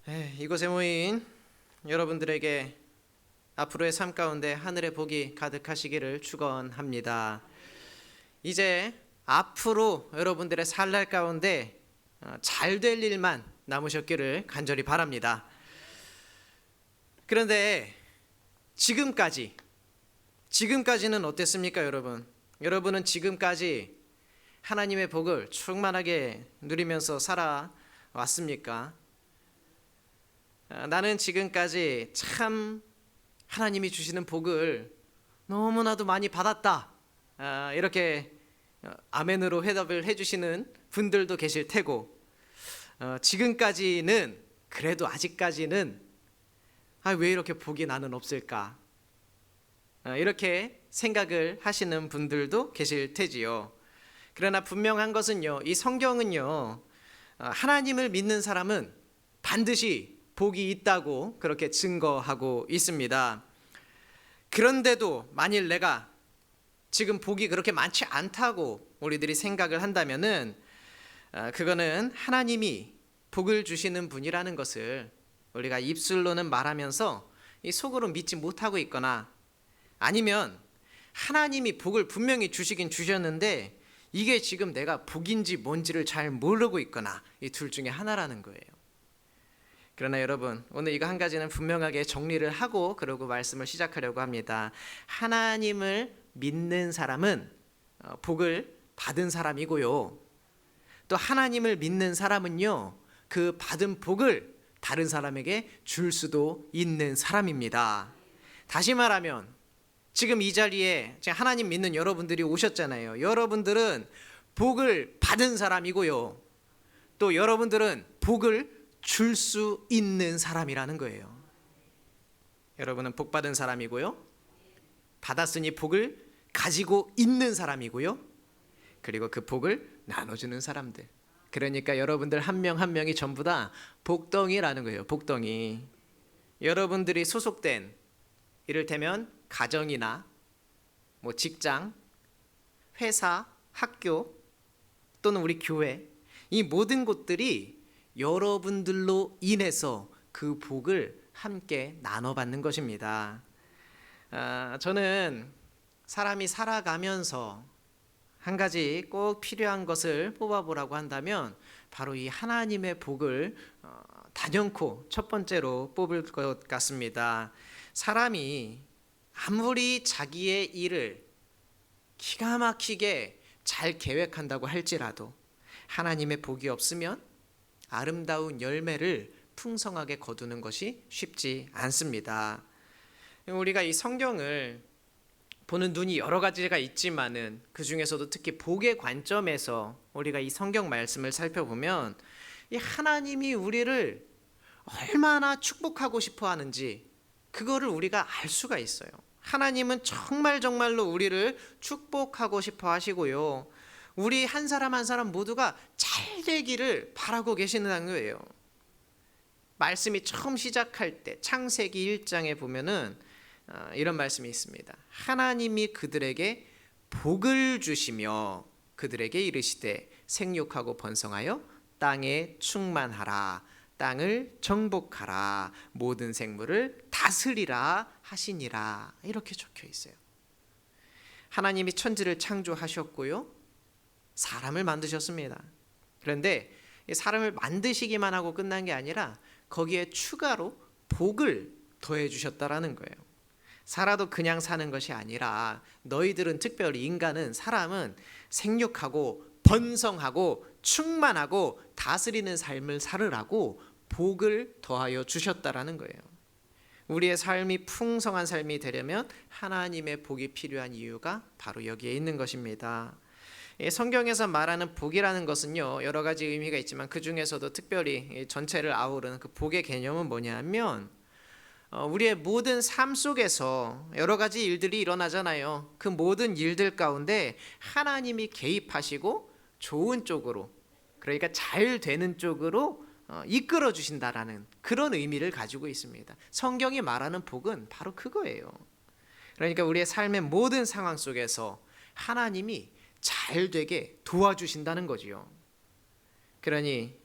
이곳에 모인 여러분들에게 앞으로의 삶 가운데 하늘의 복이 가득하시기를 축원합니다. 이제 앞으로 여러분들의 살날 가운데 잘 될 일만 남으셨기를 간절히 바랍니다. 그런데 지금까지는 어땠습니까, 여러분? 여러분은 지금까지 하나님의 복을 충만하게 누리면서 살아왔습니까? 나는 지금까지 참 하나님이 주시는 복을 너무나도 많이 받았다, 이렇게 아멘으로 해답을 해주시는 분들도 계실 테고, 지금까지는 그래도 아직까지는 왜 이렇게 복이 나는 없을까, 이렇게 생각을 하시는 분들도 계실 테지요. 그러나 분명한 것은요, 이 성경은요, 하나님을 믿는 사람은 반드시 복이 있다고 그렇게 증거하고 있습니다. 그런데도 만일 내가 지금 복이 그렇게 많지 않다고 우리들이 생각을 한다면은 그거는 하나님이 복을 주시는 분이라는 것을 우리가 입술로는 말하면서 이 속으로 믿지 못하고 있거나, 아니면 하나님이 복을 분명히 주시긴 주셨는데 이게 지금 내가 복인지 뭔지를 잘 모르고 있거나, 이 둘 중에 하나라는 거예요. 그러나 여러분, 오늘 이거 한 가지는 분명하게 정리를 하고 그러고 말씀을 시작하려고 합니다. 하나님을 믿는 사람은 복을 받은 사람이고요, 또 하나님을 믿는 사람은요, 그 받은 복을 다른 사람에게 줄 수도 있는 사람입니다. 다시 말하면 지금 이 자리에 하나님 믿는 여러분들이 오셨잖아요. 여러분들은 복을 받은 사람이고요, 또 여러분들은 복을 줄 수 있는 사람이라는 거예요. 여러분은 복 받은 사람이고요, 받았으니 복을 가지고 있는 사람이고요, 그리고 그 복을 나눠주는 사람들. 그러니까 여러분들 한 명 한 명이 전부 다 복덩이라는 거예요. 복덩이. 여러분들이 소속된, 이를테면 가정이나 직장, 회사, 학교, 또는 우리 교회, 이 모든 곳들이 여러분들로 인해서 그 복을 함께 나눠받는 것입니다. 저는 사람이 살아가면서 한 가지 꼭 필요한 것을 뽑아보라고 한다면 바로 이 하나님의 복을 단연코 첫 번째로 뽑을 것 같습니다. 사람이 아무리 자기의 일을 기가 막히게 잘 계획한다고 할지라도 하나님의 복이 없으면 아름다운 열매를 풍성하게 거두는 것이 쉽지 않습니다. 우리가 이 성경을 보는 눈이 여러 가지가 있지만은 그 중에서도 특히 복의 관점에서 우리가 이 성경 말씀을 살펴보면 이 하나님이 우리를 얼마나 축복하고 싶어 하는지 그거를 우리가 알 수가 있어요. 하나님은 정말로 우리를 축복하고 싶어 하시고요, 우리 한 사람 한 사람 모두가 잘 되기를 바라고 계시는 거예요. 말씀이 처음 시작할 때 창세기 1장에 보면은 이런 말씀이 있습니다. 하나님이 그들에게 복을 주시며 그들에게 이르시되 생육하고 번성하여 땅에 충만하라, 땅을 정복하라, 모든 생물을 다스리라 하시니라, 이렇게 적혀 있어요. 하나님이 천지를 창조하셨고요, 사람을 만드셨습니다. 그런데 사람을 만드시기만 하고 끝난 게 아니라 거기에 추가로 복을 더해 주셨다라는 거예요. 살아도 그냥 사는 것이 아니라 너희들은, 특별히 인간은, 사람은 생육하고 번성하고 충만하고 다스리는 삶을 살으라고 복을 더하여 주셨다라는 거예요. 우리의 삶이 풍성한 삶이 되려면 하나님의 복이 필요한 이유가 바로 여기에 있는 것입니다. 성경에서 말하는 복이라는 것은요, 여러 가지 의미가 있지만 그 중에서도 특별히 전체를 아우르는 그 복의 개념은 뭐냐면, 우리의 모든 삶 속에서 여러 가지 일들이 일어나잖아요. 그 모든 일들 가운데 하나님이 개입하시고 좋은 쪽으로, 그러니까 잘 되는 쪽으로 이끌어 주신다라는 그런 의미를 가지고 있습니다. 성경이 말하는 복은 바로 그거예요. 그러니까 우리의 삶의 모든 상황 속에서 하나님이 잘 되게 도와주신다는 거지요. 그러니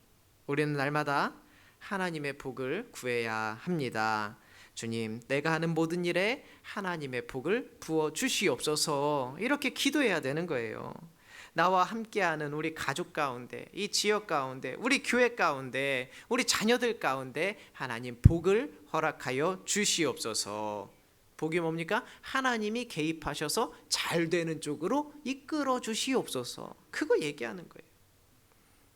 우리는 날마다 하나님의 복을 구해야 합니다. 주님, 내가 하는 모든 일에 하나님의 복을 부어 주시옵소서. 이렇게 기도해야 되는 거예요. 나와 함께하는 우리 가족 가운데, 이 지역 가운데, 우리 교회 가운데, 우리 자녀들 가운데 하나님 복을 허락하여 주시옵소서. 복이 뭡니까? 하나님이 개입하셔서 잘 되는 쪽으로 이끌어 주시옵소서. 그거 얘기하는 거예요.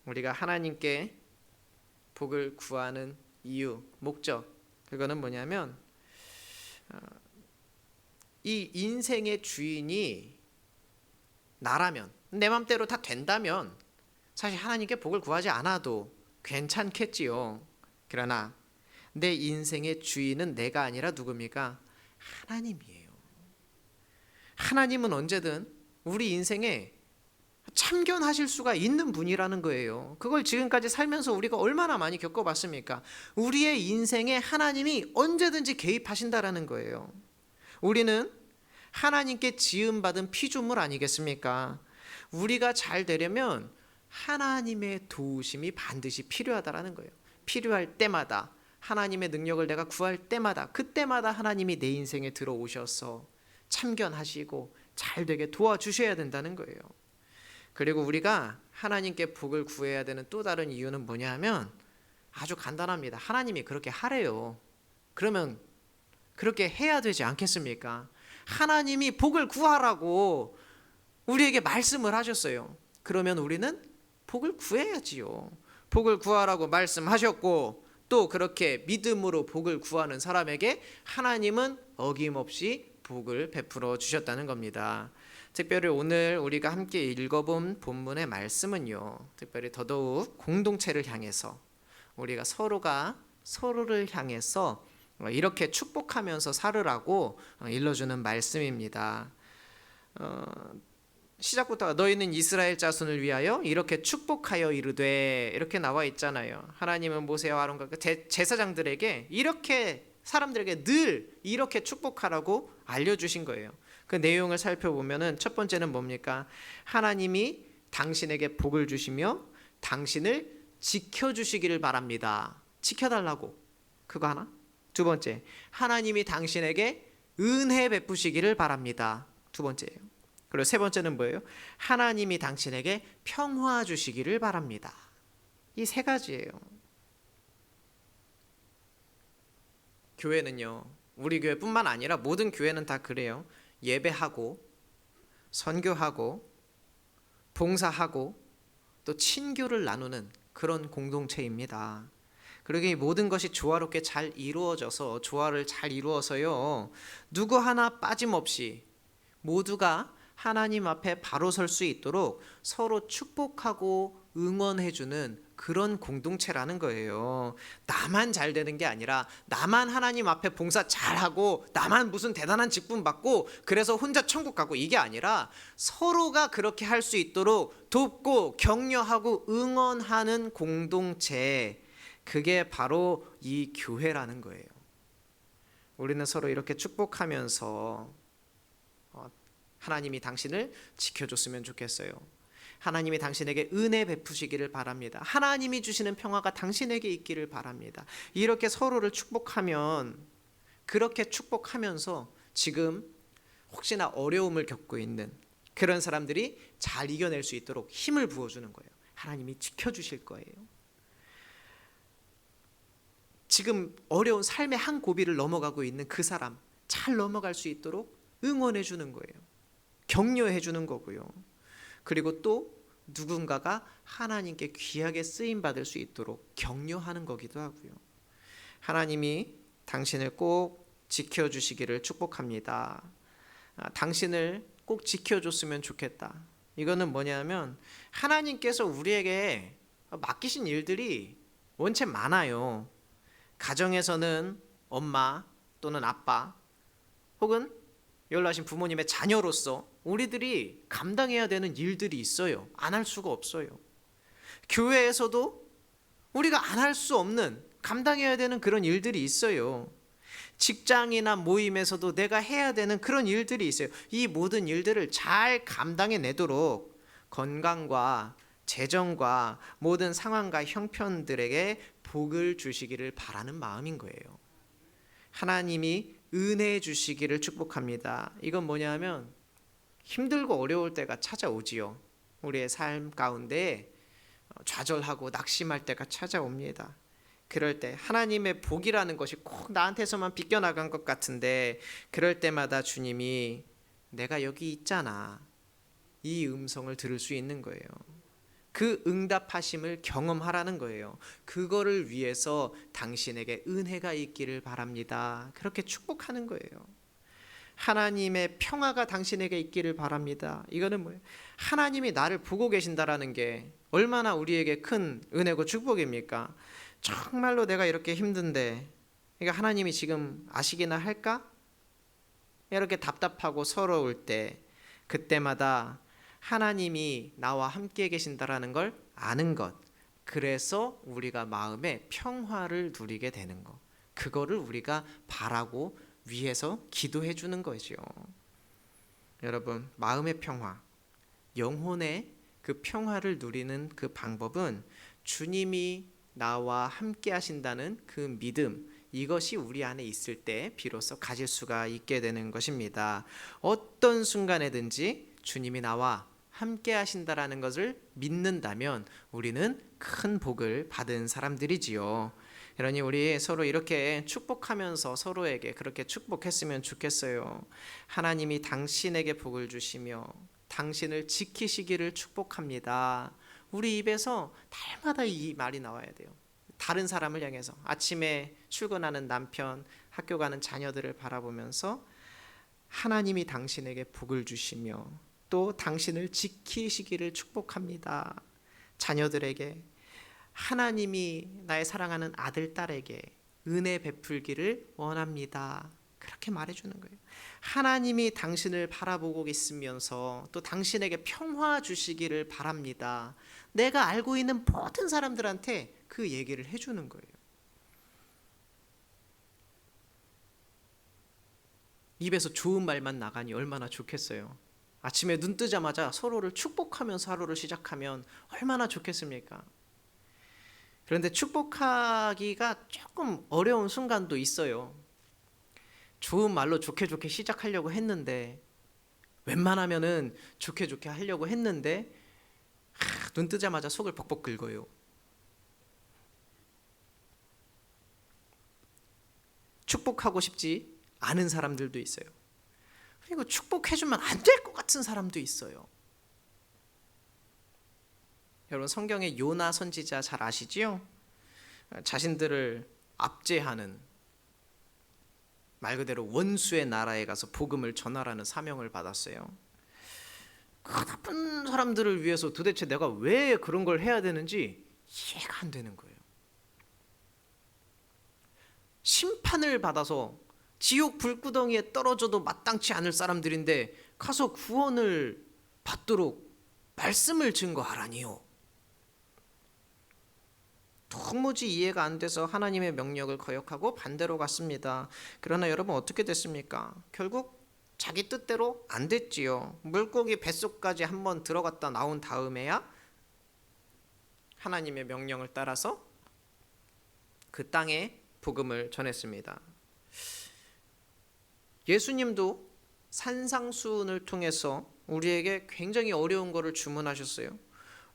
우리가 하나님께 복을 구하는 이유, 목적, 그거는 뭐냐면 이 인생의 주인이 나라면, 내 맘대로 다 된다면 사실 하나님께 복을 구하지 않아도 괜찮겠지요. 그러나 내 인생의 주인은 내가 아니라 누굽니까? 하나님이에요. 하나님은 언제든 우리 인생에 참견하실 수가 있는 분이라는 거예요. 그걸 지금까지 살면서 우리가 얼마나 많이 겪어봤습니까? 우리의 인생에 하나님이 언제든지 개입하신다라는 거예요. 우리는 하나님께 지음받은 피조물 아니겠습니까? 우리가 잘 되려면 하나님의 도우심이 반드시 필요하다라는 거예요. 필요할 때마다 하나님의 능력을 내가 구할 때마다, 그때마다 하나님이 내 인생에 들어오셔서 참견하시고 잘 되게 도와주셔야 된다는 거예요. 그리고 우리가 하나님께 복을 구해야 되는 또 다른 이유는 뭐냐 하면 아주 간단합니다. 하나님이 그렇게 하래요. 그러면 그렇게 해야 되지 않겠습니까? 하나님이 복을 구하라고 우리에게 말씀을 하셨어요. 그러면 우리는 복을 구해야지요. 복을 구하라고 말씀하셨고 또 그렇게 믿음으로 복을 구하는 사람에게 하나님은 어김없이 복을 베풀어 주셨다는 겁니다. 특별히 오늘 우리가 함께 읽어본 본문의 말씀은요, 특별히 더더욱 공동체를 향해서 우리가 서로가 서로를 향해서 이렇게 축복하면서 살으라고 일러주는 말씀입니다. 시작부터 너희는 이스라엘 자손을 위하여 이렇게 축복하여 이르되 이렇게 나와 있잖아요. 하나님은 모세와 아론과 제사장들에게 이렇게 사람들에게 늘 이렇게 축복하라고 알려주신 거예요. 그 내용을 살펴보면은 첫 번째는 뭡니까? 하나님이 당신에게 복을 주시며 당신을 지켜주시기를 바랍니다. 지켜달라고. 그거 하나. 두 번째, 하나님이 당신에게 은혜 베푸시기를 바랍니다. 두 번째예요. 그리고 세 번째는 뭐예요? 하나님이 당신에게 평화 주시기를 바랍니다. 이 세 가지예요. 교회는요, 우리 교회뿐만 아니라 모든 교회는 다 그래요. 예배하고 선교하고 봉사하고 또 친교를 나누는 그런 공동체입니다. 그러게 이 모든 것이 조화롭게 잘 이루어져서 조화를 잘 이루어서요, 누구 하나 빠짐없이 모두가 하나님 앞에 바로 설 수 있도록 서로 축복하고 응원해주는 그런 공동체라는 거예요. 나만 잘 되는 게 아니라 나만 하나님 앞에 봉사 잘하고 나만 무슨 대단한 직분 받고 그래서 혼자 천국 가고 이게 아니라 서로가 그렇게 할 수 있도록 돕고 격려하고 응원하는 공동체, 그게 바로 이 교회라는 거예요. 우리는 서로 이렇게 축복하면서 하나님이 당신을 지켜줬으면 좋겠어요. 하나님이 당신에게 은혜 베푸시기를 바랍니다. 하나님이 주시는 평화가 당신에게 있기를 바랍니다. 이렇게 서로를 축복하면, 그렇게 축복하면서 지금 혹시나 어려움을 겪고 있는 그런 사람들이 잘 이겨낼 수 있도록 힘을 부어주는 거예요. 하나님이 지켜주실 거예요. 지금 어려운 삶의 한 고비를 넘어가고 있는 그 사람 잘 넘어갈 수 있도록 응원해 주는 거예요. 격려해 주는 거고요. 그리고 또 누군가가 하나님께 귀하게 쓰임 받을 수 있도록 격려하는 거기도 하고요. 하나님이 당신을 꼭 지켜주시기를 축복합니다. 당신을 꼭 지켜줬으면 좋겠다. 이거는 뭐냐면 하나님께서 우리에게 맡기신 일들이 원체 많아요. 가정에서는 엄마 또는 아빠 혹은 연로하신 부모님의 자녀로서 우리들이 감당해야 되는 일들이 있어요. 안 할 수가 없어요. 교회에서도 우리가 안 할 수 없는, 감당해야 되는 그런 일들이 있어요. 직장이나 모임에서도 내가 해야 되는 그런 일들이 있어요. 이 모든 일들을 잘 감당해내도록 건강과 재정과 모든 상황과 형편들에게 복을 주시기를 바라는 마음인 거예요. 하나님이 은혜 주시기를 축복합니다. 이건 뭐냐면 힘들고 어려울 때가 찾아오지요. 우리의 삶 가운데 좌절하고 낙심할 때가 찾아옵니다. 그럴 때 하나님의 복이라는 것이 꼭 나한테서만 비껴나간 것 같은데, 그럴 때마다 주님이 내가 여기 있잖아, 이 음성을 들을 수 있는 거예요. 그 응답하심을 경험하라는 거예요. 그거를 위해서 당신에게 은혜가 있기를 바랍니다. 그렇게 축복하는 거예요. 하나님의 평화가 당신에게 있기를 바랍니다. 이거는 뭐예요? 하나님이 나를 보고 계신다라는 게 얼마나 우리에게 큰 은혜고 축복입니까? 정말로 내가 이렇게 힘든데 그러니까 하나님이 지금 아시기나 할까? 이렇게 답답하고 서러울 때, 그때마다 하나님이 나와 함께 계신다라는 걸 아는 것, 그래서 우리가 마음에 평화를 누리게 되는 것, 그거를 우리가 바라고 위해서 기도해 주는 거죠. 여러분, 마음의 평화, 영혼의 그 평화를 누리는 그 방법은 주님이 나와 함께 하신다는 그 믿음, 이것이 우리 안에 있을 때 비로소 가질 수가 있게 되는 것입니다. 어떤 순간에든지 주님이 나와 함께 하신다라는 것을 믿는다면 우리는 큰 복을 받은 사람들이지요. 그러니 우리 서로 이렇게 축복하면서 서로에게 그렇게 축복했으면 좋겠어요. 하나님이 당신에게 복을 주시며 당신을 지키시기를 축복합니다. 우리 입에서 날마다 이 말이 나와야 돼요. 다른 사람을 향해서 아침에 출근하는 남편, 학교 가는 자녀들을 바라보면서 하나님이 당신에게 복을 주시며 또 당신을 지키시기를 축복합니다. 자녀들에게 하나님이 나의 사랑하는 아들, 딸에게 은혜 베풀기를 원합니다. 그렇게 말해주는 거예요. 하나님이 당신을 바라보고 있으면서 또 당신에게 평화 주시기를 바랍니다. 내가 알고 있는 모든 사람들한테 그 얘기를 해주는 거예요. 입에서 좋은 말만 나가니 얼마나 좋겠어요. 아침에 눈 뜨자마자 서로를 축복하면서 하루를 시작하면 얼마나 좋겠습니까? 그런데 축복하기가 조금 어려운 순간도 있어요. 좋은 말로 좋게 시작하려고 했는데, 웬만하면은 좋게 하려고 했는데 눈 뜨자마자 속을 벅벅 긁어요. 축복하고 싶지 않은 사람들도 있어요. 그리고 축복해주면 안 될 것 같은 사람도 있어요. 여러분, 성경의 요나 선지자 잘 아시지요? 자신들을 압제하는, 말 그대로 원수의 나라에 가서 복음을 전하라는 사명을 받았어요. 그 나쁜 사람들을 위해서 도대체 내가 왜 그런 걸 해야 되는지 이해가 안 되는 거예요. 심판을 받아서 지옥 불구덩이에 떨어져도 마땅치 않을 사람들인데 가서 구원을 받도록 말씀을 증거하라니요. 도무지 이해가 안 돼서 하나님의 명령을 거역하고 반대로 갔습니다. 그러나 여러분, 어떻게 됐습니까? 결국 자기 뜻대로 안 됐지요. 물고기 뱃속까지 한번 들어갔다 나온 다음에야 하나님의 명령을 따라서 그 땅에 복음을 전했습니다. 예수님도 산상수훈을 통해서 우리에게 굉장히 어려운 것을 주문하셨어요.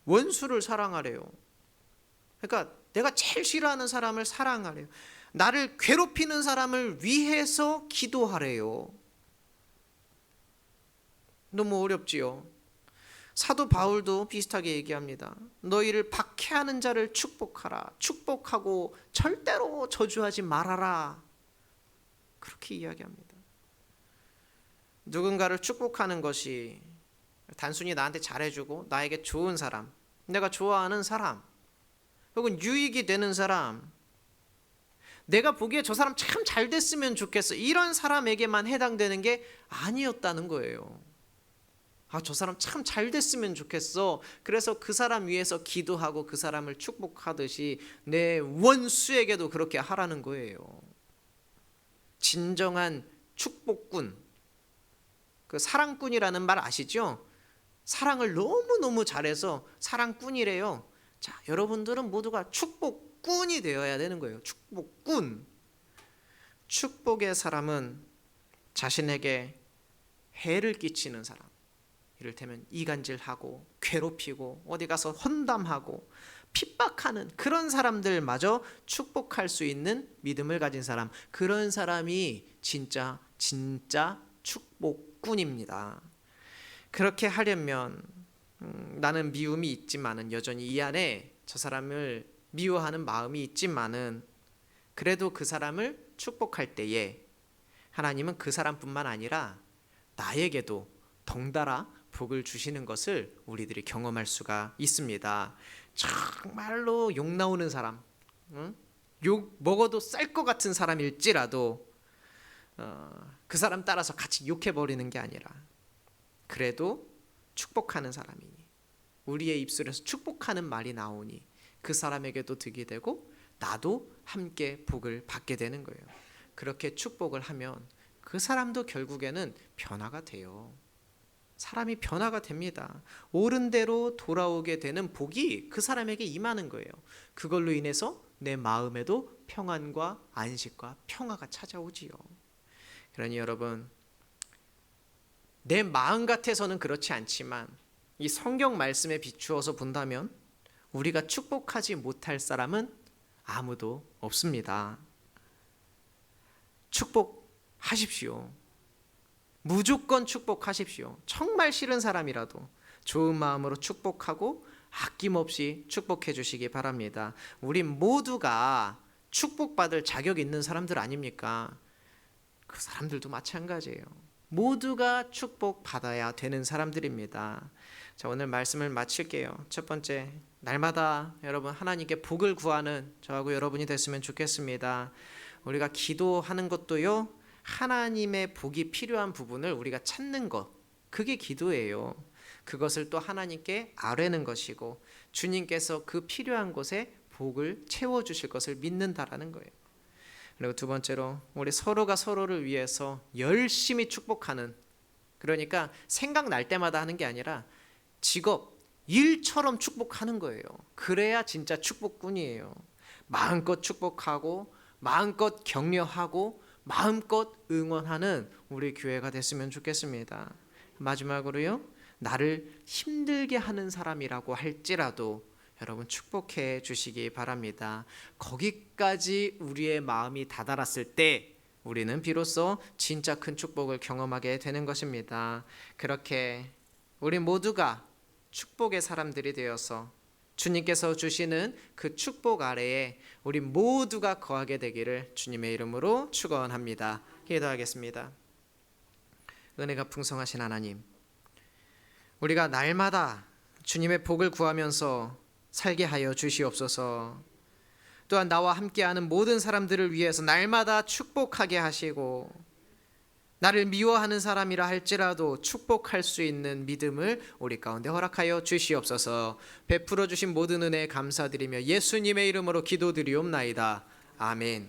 원수를 사랑하래요. 그러니까 내가 제일 싫어하는 사람을 사랑하래요. 나를 괴롭히는 사람을 위해서 기도하래요. 너무 어렵지요. 사도 바울도 비슷하게 얘기합니다. 너희를 박해하는 자를 축복하라. 축복하고 절대로 저주하지 말아라. 그렇게 이야기합니다. 누군가를 축복하는 것이 단순히 나한테 잘해주고 나에게 좋은 사람, 내가 좋아하는 사람, 혹은 유익이 되는 사람, 내가 보기에 저 사람 참 잘 됐으면 좋겠어, 이런 사람에게만 해당되는 게 아니었다는 거예요. 저 사람 참 잘 됐으면 좋겠어, 그래서 그 사람 위해서 기도하고 그 사람을 축복하듯이 내 원수에게도 그렇게 하라는 거예요. 진정한 축복꾼, 그 사랑꾼이라는 말 아시죠? 사랑을 너무너무 잘해서 사랑꾼이래요. 자, 여러분들은 모두가 축복 축복꾼이 되어야 되는 거예요. 축복꾼. 축복의 사람은 자신에게 해를 끼치는 사람, 이를테면 이간질하고 괴롭히고 어디 가서 험담하고 핍박하는 그런 사람들마저 축복할 수 있는 믿음을 가진 사람, 그런 사람이 진짜 축복꾼입니다. 그렇게 하려면 나는 미움이 있지만은 여전히 이 안에 저 사람을 미워하는 마음이 있지만은 그래도 그 사람을 축복할 때에 하나님은 그 사람뿐만 아니라 나에게도 덩달아 복을 주시는 것을 우리들이 경험할 수가 있습니다. 정말로 욕 나오는 사람, 욕 먹어도 쌀 것 같은 사람일지라도 그 사람 따라서 같이 욕해버리는 게 아니라 그래도 축복하는 사람이니, 우리의 입술에서 축복하는 말이 나오니 그 사람에게도 득이 되고 나도 함께 복을 받게 되는 거예요. 그렇게 축복을 하면 그 사람도 결국에는 변화가 돼요. 사람이 변화가 됩니다. 옳은 대로 돌아오게 되는 복이 그 사람에게 임하는 거예요. 그걸로 인해서 내 마음에도 평안과 안식과 평화가 찾아오지요. 그러니 여러분, 내 마음 같아서는 그렇지 않지만 이 성경 말씀에 비추어서 본다면 우리가 축복하지 못할 사람은 아무도 없습니다. 축복하십시오. 무조건 축복하십시오. 정말 싫은 사람이라도 좋은 마음으로 축복하고 아낌없이 축복해 주시기 바랍니다. 우리 모두가 축복받을 자격 있는 사람들 아닙니까? 그 사람들도 마찬가지예요. 모두가 축복받아야 되는 사람들입니다. 자, 오늘 말씀을 마칠게요. 첫 번째, 날마다 여러분 하나님께 복을 구하는 저하고 여러분이 됐으면 좋겠습니다. 우리가 기도하는 것도요, 하나님의 복이 필요한 부분을 우리가 찾는 것, 그게 기도예요. 그것을 또 하나님께 아뢰는 것이고 주님께서 그 필요한 곳에 복을 채워주실 것을 믿는다라는 거예요. 그리고 두 번째로, 우리 서로가 서로를 위해서 열심히 축복하는, 그러니까 생각날 때마다 하는 게 아니라 직업, 일처럼 축복하는 거예요. 그래야 진짜 축복꾼이에요. 마음껏 축복하고 마음껏 격려하고 마음껏 응원하는 우리 교회가 됐으면 좋겠습니다. 마지막으로요, 나를 힘들게 하는 사람이라고 할지라도 여러분 축복해 주시기 바랍니다. 거기까지 우리의 마음이 다다랐을 때 우리는 비로소 진짜 큰 축복을 경험하게 되는 것입니다. 그렇게 우리 모두가 축복의 사람들이 되어서 주님께서 주시는 그 축복 아래에 우리 모두가 거하게 되기를 주님의 이름으로 축원합니다. 기도하겠습니다. 은혜가 풍성하신 하나님, 우리가 날마다 주님의 복을 구하면서 살게 하여 주시옵소서. 또한 나와 함께하는 모든 사람들을 위해서 날마다 축복하게 하시고 나를 미워하는 사람이라 할지라도 축복할 수 있는 믿음을 우리 가운데 허락하여 주시옵소서. 베풀어 주신 모든 은혜에 감사드리며 예수님의 이름으로 기도드리옵나이다. 아멘.